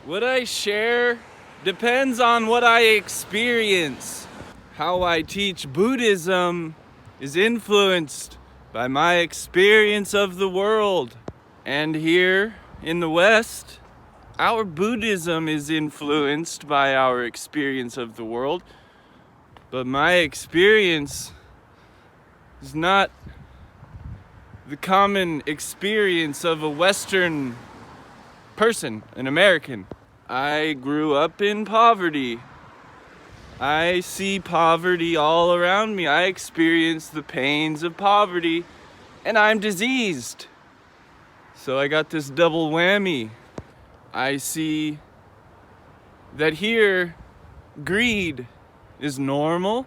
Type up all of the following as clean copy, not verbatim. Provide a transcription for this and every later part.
What I share depends on what I experience. How I teach Buddhism is influenced by my experience of the world. And here in the West, our Buddhism is influenced by our experience of the world. But my experience is not the common experience of a Western person, an American. I grew up in poverty. I see poverty all around me. I experience the pains of poverty, and I'm diseased. So I got this double whammy. I see that here, greed is normal,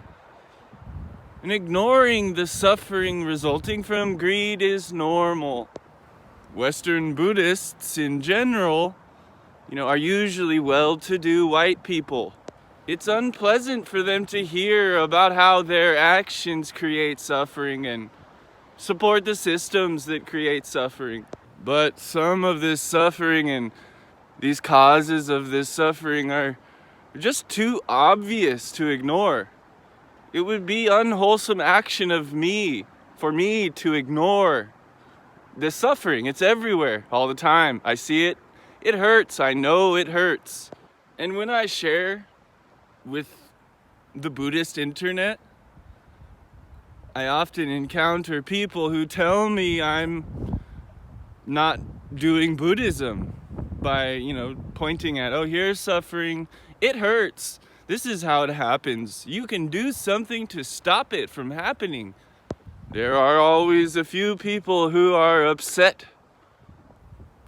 and ignoring the suffering resulting from greed is normal. Western Buddhists in general, are usually well-to-do white people. It's unpleasant for them to hear about how their actions create suffering and support the systems that create suffering. But some of this suffering and these causes of this suffering are just too obvious to ignore. It would be unwholesome action for me to ignore this suffering. It's everywhere all the time. I see it. It hurts. I know it hurts. And when I share with the Buddhist internet, I often encounter people who tell me I'm not doing Buddhism by, pointing at, oh, here's suffering. It hurts. This is how it happens. You can do something to stop it from happening. There are always a few people who are upset,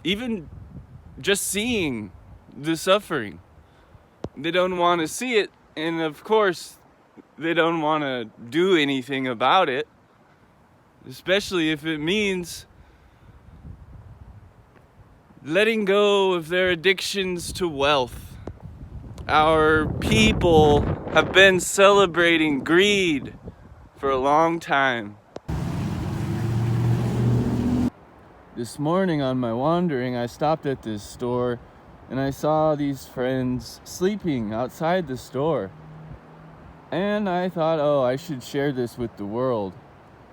even just seeing the suffering. They don't want to see it, and of course, they don't want to do anything about it, especially if it means letting go of their addictions to wealth. Our people have been celebrating greed for a long time. This morning on my wandering, I stopped at this store and I saw these friends sleeping outside the store. And I thought, I should share this with the world,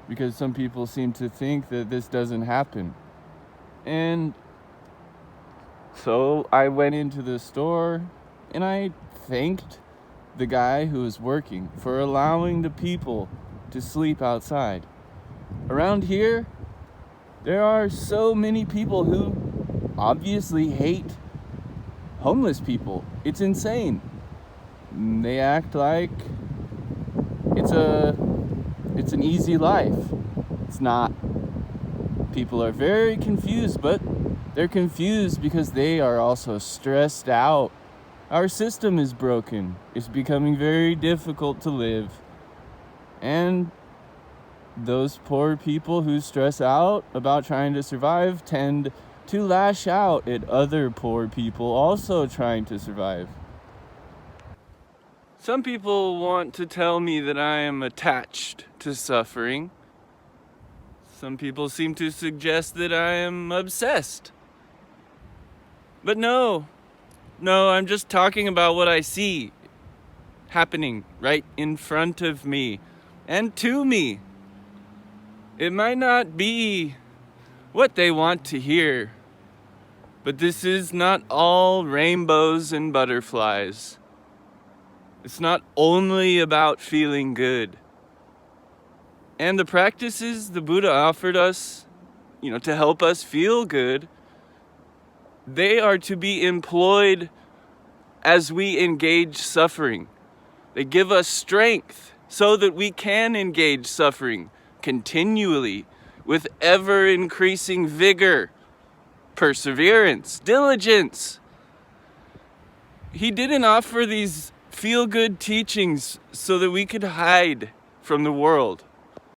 because some people seem to think that this doesn't happen. And so I went into the store and I thanked the guy who was working for allowing the people to sleep outside. Around here, there are so many people who obviously hate homeless people. It's insane. They act like it's an easy life. It's not. People are very confused, but they're confused because they are also stressed out. Our system is broken. It's becoming very difficult to live. And those poor people who stress out about trying to survive tend to lash out at other poor people also trying to survive. Some people want to tell me that I am attached to suffering. Some people seem to suggest that I am obsessed. But no, I'm just talking about what I see happening right in front of me and to me. It might not be what they want to hear, but this is not all rainbows and butterflies. It's not only about feeling good. And the practices the Buddha offered us, to help us feel good, they are to be employed as we engage suffering. They give us strength so that we can engage suffering continually with ever-increasing vigor, perseverance, diligence. He didn't offer these feel-good teachings so that we could hide from the world.